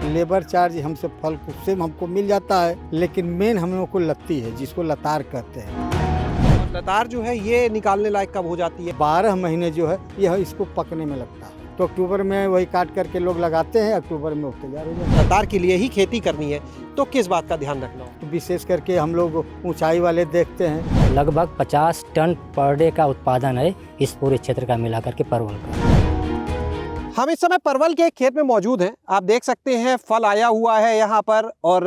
Labour charge हमसे फल से हमको मिल जाता है, लेकिन मेन हम लोग को लत्ती है जिसको लतार कहते हैं। लतार जो है ये निकालने लायक कब हो जाती है? 12 महीने जो है यह इसको पकने में लगता है, तो अक्टूबर में वही काट करके लोग लगाते हैं, अक्टूबर में वो तैयार हो जाता है। लतार के लिए ही खेती करनी है तो किस बात का ध्यान रखना हो? तो विशेष करके हम लोग ऊंचाई वाले देखते हैं। लगभग 50 टन पर डे का उत्पादन है इस पूरे क्षेत्र का मिलाकर के परवल का। हम इस समय परवल के खेत में मौजूद हैं। आप देख सकते हैं फल आया हुआ है यहाँ पर और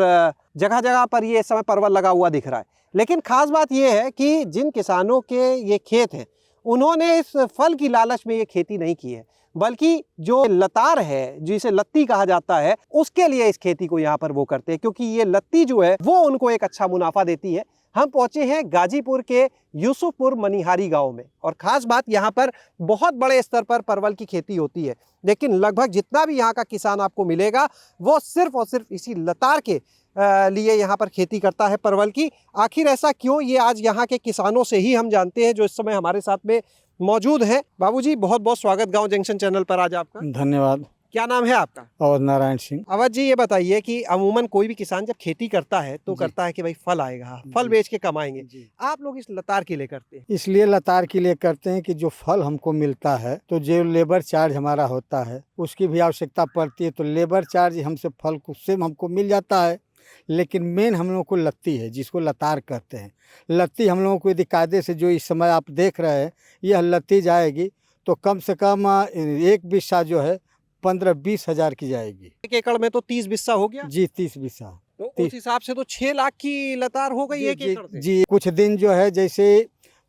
जगह जगह पर ये इस समय परवल लगा हुआ दिख रहा है। लेकिन खास बात ये है कि जिन किसानों के ये खेत हैं उन्होंने इस फल की लालच में ये खेती नहीं की है, बल्कि जो लतार है जिसे लत्ती कहा जाता है उसके लिए इस खेती को यहाँ पर वो करते हैं, क्योंकि ये लत्ती जो है वो उनको एक अच्छा मुनाफा देती है। हम पहुंचे हैं गाजीपुर के यूसुफपुर मनिहारी गांव में और ख़ास बात यहाँ पर बहुत बड़े स्तर पर परवल की खेती होती है, लेकिन लगभग जितना भी यहाँ का किसान आपको मिलेगा वो सिर्फ और सिर्फ इसी लतार के लिए यहाँ पर खेती करता है परवल की। आखिर ऐसा क्यों, ये आज यहाँ के किसानों से ही हम जानते हैं जो इस समय हमारे साथ में मौजूद हैं। बाबूजी बहुत बहुत स्वागत गाँव जंक्शन चैनल पर आज आपका। धन्यवाद। क्या नाम है आपका? अवध नारायण सिंह। अवध जी ये बताइए कि अमूमन कोई भी किसान जब खेती करता है तो करता है कि भाई फल आएगा, फल बेच के कमाएंगे। आप लोग इस लतार के लिए करते हैं? इसलिए लतार के लिए करते हैं कि जो फल हमको मिलता है तो जो लेबर चार्ज हमारा होता है उसकी भी आवश्यकता पड़ती है, तो लेबर चार्ज हमसे फल से हमको मिल जाता है, लेकिन मेन हम लोगों को लत्ती है जिसको लतार कहते हैं। लत्ती हम लोगों को यदि कायदे से जो इस समय आप देख रहे हैं यह लत्ती जाएगी तो कम से कम एक बिस्सा जो है 15-20 हज़ार की जाएगी। 1 एकड़ में तो 30 बिस्सा हो गया जी 30 बिस्सा। तो उस हिसाब से तो 6 लाख की लतार हो गई 1 एकड़ से। जी कुछ दिन जो है जैसे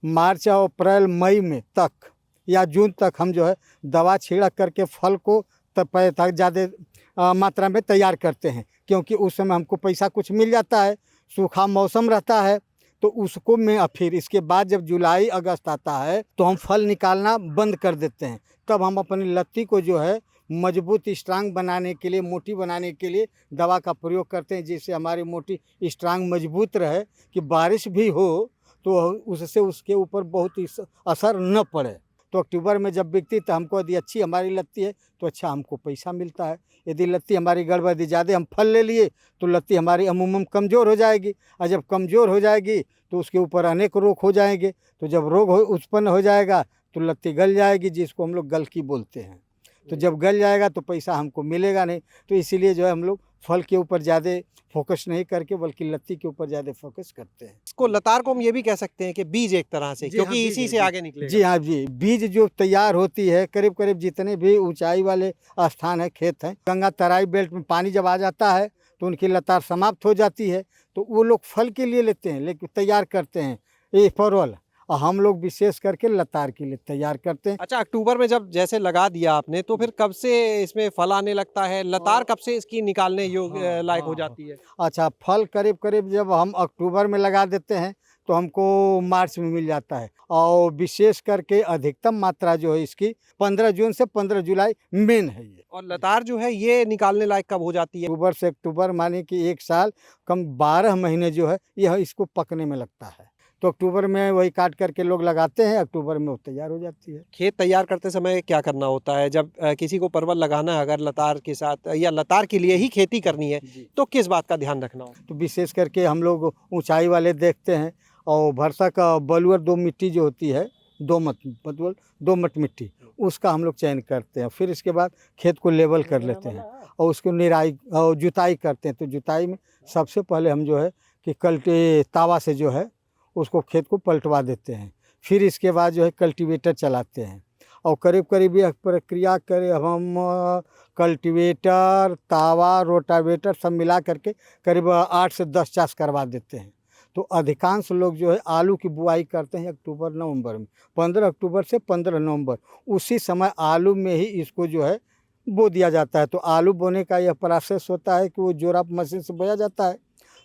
मार्च और अप्रैल मई में तक या जून तक हम जो है दवा छिड़क करके फल को तक ज़्यादा मात्रा में तैयार करते हैं, क्योंकि उस समय हमको पैसा कुछ मिल जाता है, सूखा मौसम रहता है, तो उसको में फिर इसके बाद जब जुलाई अगस्त आता है तो हम फल निकालना बंद कर देते हैं। तब हम अपनी लत्ती को जो है मजबूत स्ट्रांग बनाने के लिए, मोटी बनाने के लिए दवा का प्रयोग करते हैं, जिससे हमारी मोटी स्ट्रांग मजबूत रहे कि बारिश भी हो तो उससे उसके ऊपर बहुत ही असर न पड़े। तो अक्टूबर में जब बिकती तो हमको यदि अच्छी हमारी लत्ती है तो अच्छा हमको पैसा मिलता है। यदि लत्ती हमारी गड़बड़ी ज़्यादा हम फल ले लिए तो लत्ती हमारी अमूमन कमज़ोर हो जाएगी, और जब कमज़ोर हो जाएगी तो उसके ऊपर अनेक रोग हो जाएंगे। तो जब रोग उत्पन्न हो जाएगा तो लत्ती गल जाएगी, जिसको हम लोग गलकी बोलते हैं। तो जब गल जाएगा तो पैसा हमको मिलेगा नहीं, तो इसीलिए जो है हम लोग फल के ऊपर ज़्यादा फोकस नहीं करके बल्कि लत्ती के ऊपर ज़्यादा फोकस करते हैं। इसको लतार को हम ये भी कह सकते हैं कि बीज एक तरह से, क्योंकि इसी से आगे निकलेगा। जी हाँ जी, बीज जो तैयार होती है करीब करीब जितने भी ऊंचाई वाले स्थान है, खेत हैं, गंगा तराई बेल्ट में पानी जब आ जाता है तो उनकी लतार समाप्त हो जाती है, तो वो लोग फल के लिए लेते हैं, लेकिन तैयार करते हैं ये परवल, और हम लोग विशेष करके लतार के लिए तैयार करते हैं। अच्छा, अक्टूबर में जब जैसे लगा दिया आपने तो फिर कब से इसमें फल आने लगता है? लतार कब से इसकी निकालने योग्य लायक हो जाती है? अच्छा, फल करीब करीब जब हम अक्टूबर में लगा देते हैं तो हमको मार्च में मिल जाता है, और विशेष करके अधिकतम मात्रा जो है इसकी 15 जून से 15 जुलाई मेन है ये। और लतार जो है ये निकालने लायक कब हो जाती है? अक्टूबर से अक्टूबर माने कि 1 साल कम 12 महीने जो है यह इसको पकने में लगता है, तो अक्टूबर में वही काट करके लोग लगाते हैं, अक्टूबर में वो तैयार हो जाती है। खेत तैयार करते समय क्या करना होता है जब किसी को परवल लगाना है, अगर लतार के साथ या लतार के लिए ही खेती करनी है तो किस बात का ध्यान रखना हो? तो विशेष करके हम लोग ऊंचाई वाले देखते हैं, और भरसा का बलुअर 2 मिट्टी जो होती है, दोमट मिट्टी, उसका हम लोग चयन करते हैं। फिर इसके बाद खेत को लेवल कर लेते हैं और उसको निराई और जुताई करते हैं। तो जुताई में सबसे पहले हम जो है कि तावा से जो है उसको खेत को पलटवा देते हैं। फिर इसके बाद जो है कल्टीवेटर चलाते हैं, और करीब करीब यह प्रक्रिया करे हम कल्टीवेटर, तावा, रोटावेटर सब मिला करके करीब 8 से 10 चास करवा देते हैं। तो अधिकांश लोग जो है आलू की बुआई करते हैं अक्टूबर नवंबर में, 15 अक्टूबर से 15 नवंबर, उसी समय आलू में ही इसको जो है बो दिया जाता है। तो आलू बोने का यह प्रोसेस होता है कि वो जोरा मशीन से बोया जाता है,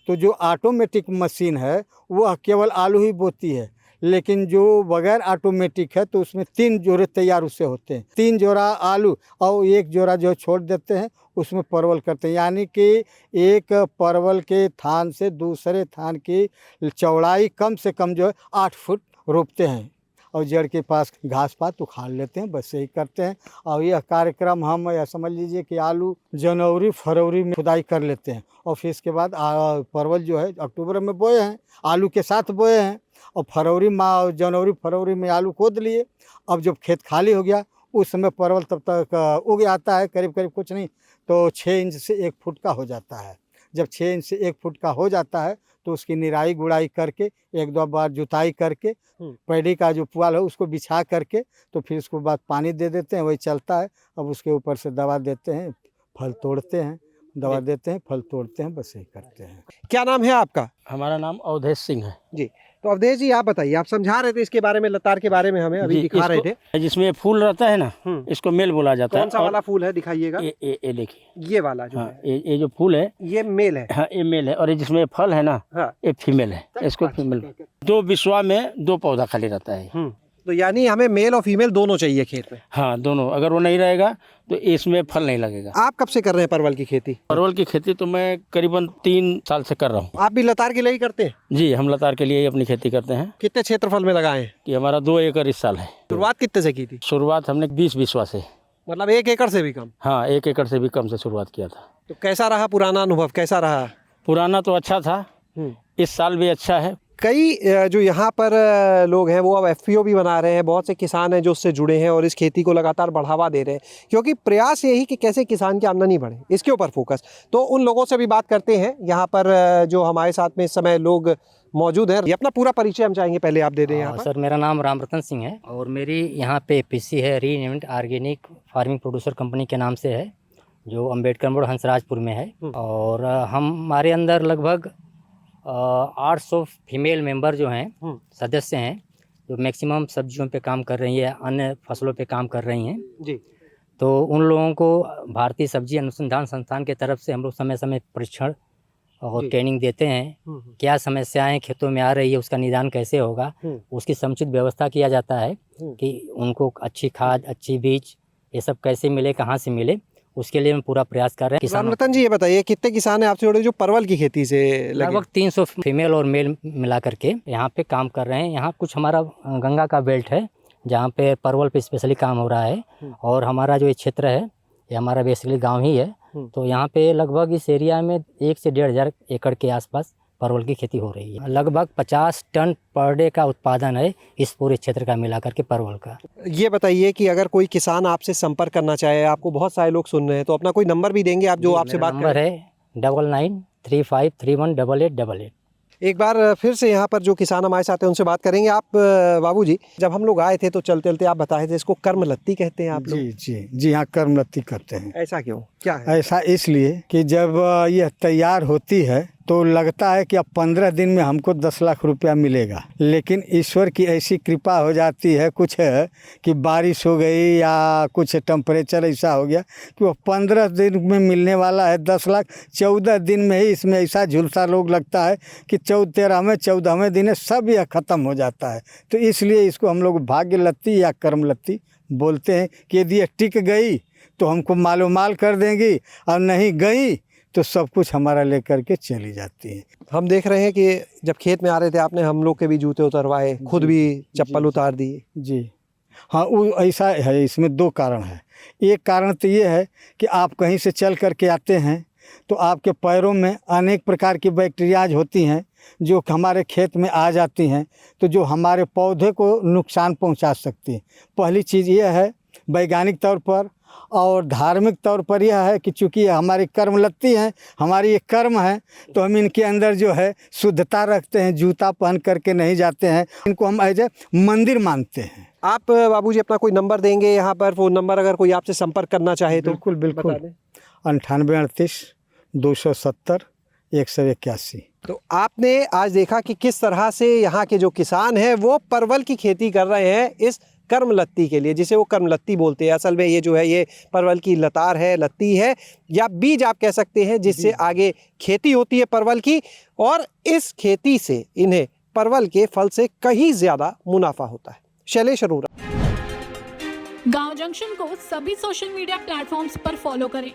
तो जो ऑटोमेटिक मशीन है वह केवल आलू ही बोती है, लेकिन जो बगैर ऑटोमेटिक है तो उसमें 3 जोड़े तैयार उससे होते हैं। 3 जोड़ा आलू और 1 जोड़ा जो छोड़ देते हैं, उसमें परवल करते हैं। यानी कि एक परवल के थान से दूसरे थान की चौड़ाई कम से कम जो है 8 फुट रोपते हैं। और जड़ के पास घास पात उखाड़ लेते हैं, बस यही करते हैं। और यह कार्यक्रम हम या समझ लीजिए कि आलू जनवरी फरवरी में खुदाई कर लेते हैं और फिर इसके बाद परवल जो है अक्टूबर में बोए हैं, आलू के साथ बोए हैं और जनवरी फरवरी में आलू खोद लिए। अब जब खेत खाली हो गया उस समय परवल तब तक उग आता है, करीब करीब कुछ नहीं तो 6 इंच से 1 फुट का हो जाता है। जब 6 इंच से 1 फुट का हो जाता है तो उसकी निराई गुड़ाई करके 1-2 बार जुताई करके पैडी का जो पुआल है उसको बिछा करके तो फिर उसके बाद पानी दे देते हैं, वही चलता है। अब उसके ऊपर से दवा देते हैं, फल तोड़ते हैं, दवा देते हैं, फल तोड़ते हैं, बस यही करते हैं। क्या नाम है आपका? हमारा नाम अवधेश सिंह है जी, तो अवधेश जी आप बताइए, आप समझा रहे थे इसके बारे में, लतार के बारे में हमें अभी दिखा रहे थे। जिसमें फूल रहता है ना, इसको मेल बोला जाता है। कौन सा वाला फूल है, दिखाइएगा। ये देखिए, ये वाला जो हाँ, है ये जो फूल है ये मेल है। हाँ, ये मेल है। और ये जिसमें फल है ना, हाँ। ये फीमेल है। इसको फीमेल 2 बिस्वा में 2 पौधा खाली रहता है। तो यानी हमें मेल और फीमेल दोनों चाहिए खेत में। हाँ, दोनों। अगर वो नहीं रहेगा तो इसमें फल नहीं लगेगा। आप कब से कर रहे हैं परवल की खेती? परवल की खेती तो मैं करीबन 3 साल से कर रहा हूँ। आप भी लतार के लिए ही करते हैं? जी, हम लतार के लिए ही अपनी खेती करते हैं। कितने क्षेत्रफल में लगाए हैं? कि हमारा 2 एकड़ इस साल है। शुरुआत कितने से की थी? शुरुआत हमने 20 बिस्वा से। मतलब 1 एकड़ से भी कम? हाँ, 1 एकड़ से भी कम से शुरुआत किया था। तो कैसा रहा पुराना अनुभव, कैसा रहा? पुराना तो अच्छा था, इस साल भी अच्छा है। कई जो यहाँ पर लोग हैं वो अब FPO भी बना रहे हैं, बहुत से किसान हैं जो उससे जुड़े हैं और इस खेती को लगातार बढ़ावा दे रहे हैं, क्योंकि प्रयास यही कि कैसे किसान की आमदनी बढ़े, इसके ऊपर फोकस। तो उन लोगों से भी बात करते हैं यहाँ पर जो हमारे साथ में इस समय लोग मौजूद हैं। ये अपना पूरा परिचय हम चाहेंगे पहले आप दे दें यहाँ पर। सर, मेरा नाम रामरतन सिंह है और मेरी यहाँ पे PC है, reinvent organic farming producer company के नाम से है, जो अम्बेडकर मोड़ हंसराजपुर में है। और हमारे अंदर लगभग 800 फीमेल मेंबर जो हैं, सदस्य हैं, जो मैक्सिमम सब्जियों पे काम कर रही है, अन्य फसलों पे काम कर रही हैं जी। तो उन लोगों को भारतीय सब्जी अनुसंधान संस्थान की तरफ से हम लोग समय समय प्रशिक्षण और ट्रेनिंग देते हैं। क्या समस्याएं खेतों में आ रही है, उसका निदान कैसे होगा, उसकी समुचित व्यवस्था किया जाता है कि उनको अच्छी खाद, अच्छी बीज, ये सब कैसे मिले, कहाँ से मिले, उसके लिए हम पूरा प्रयास कर रहे हैं। रामरतन जी ये बताइए, कितने किसान हैं आपसे जुड़े जो परवल की खेती से लगे? लगभग 300 फीमेल और मेल मिला करके यहाँ पे काम कर रहे हैं। यहाँ कुछ हमारा गंगा का बेल्ट है जहाँ पे परवल पे स्पेशली काम हो रहा है, और हमारा जो ये क्षेत्र है ये हमारा बेसिकली गांव ही है। तो यहाँ पे लगभग इस एरिया में 1 से 1.5 एकड़ के आसपास परवल की खेती हो रही है। लगभग 50 टन पर डे का उत्पादन है इस पूरे क्षेत्र का मिला करके परवल का। ये बताइए कि अगर कोई किसान आपसे संपर्क करना चाहे, आपको बहुत सारे लोग सुन रहे हैं, तो अपना कोई नंबर भी देंगे आप जो आपसे बात नंबर है 9935318888। एक बार फिर से यहाँ पर जो किसान हमारे साथ हैं उनसे बात करेंगे। आप बाबूजी, जब हम लोग आए थे तो चलते चलते आप बताए थे इसको कर्मलत्ती कहते हैं आप लोग? जी हाँ, कर्मलत्ती करते हैं। ऐसा क्यों, क्या है? ऐसा इसलिए कि जब यह तैयार होती है तो लगता है कि अब 15 दिन में हमको 10 लाख रुपया मिलेगा, लेकिन ईश्वर की ऐसी कृपा हो जाती है, कुछ है कि बारिश हो गई या कुछ टेम्परेचर ऐसा हो गया कि वो 15 दिन में मिलने वाला है 10 लाख, 14 दिन में ही इसमें ऐसा झुलसा रोग लगता है कि 13वें दिन सब यह ख़त्म हो जाता है। तो इसलिए इसको हम लोग भाग्य लत्ती या कर्म लत्ती बोलते हैं कि यदि यह टिक गई तो हमको मालोमाल कर देंगी, और नहीं गई तो सब कुछ हमारा लेकर के चली जाती है। हम देख रहे हैं कि जब खेत में आ रहे थे आपने हम लोग के भी जूते उतरवाए, खुद भी चप्पल उतार दिए। जी हाँ, वो ऐसा है। इसमें 2 कारण है। एक कारण तो ये है कि आप कहीं से चल करके आते हैं तो आपके पैरों में अनेक प्रकार की बैक्टीरियाज होती हैं जो हमारे खेत में आ जाती हैं, तो जो हमारे पौधे को नुकसान पहुंचा सकती है। पहली चीज़ ये है वैज्ञानिक तौर पर, और धार्मिक तौर पर यह है कि चूँकि हमारी कर्मलत्ती हैं, हमारी ये कर्म है, तो हम इनके अंदर जो है शुद्धता रखते हैं, जूता पहन करके नहीं जाते हैं, इनको हम एज ए मंदिर मानते हैं। आप बाबूजी अपना कोई नंबर देंगे यहाँ पर, फ़ोन नंबर, अगर कोई आपसे संपर्क करना चाहे तो? बिल्कुल 9838 270 181। तो आपने आज देखा कि किस तरह से यहाँ के जो किसान हैं वो परवल की खेती कर रहे हैं इस कर्मलत्ती के लिए, जिसे वो कर्मलत्ती बोलते हैं। असल में ये जो है ये परवल की लतार है, लत्ती है, या बीज आप कह सकते हैं, जिससे आगे खेती होती है परवल की, और इस खेती से इन्हें परवल के फल से कहीं ज़्यादा मुनाफा होता है। शैलेश अरोरा। गांव जंक्शन को सभी सोशल मीडिया प्लेटफॉर्म्स पर फॉलो करें।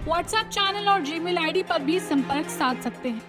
व्हाट्सएप चैनल और जीमेल आईडी पर भी संपर्क साध सकते हैं।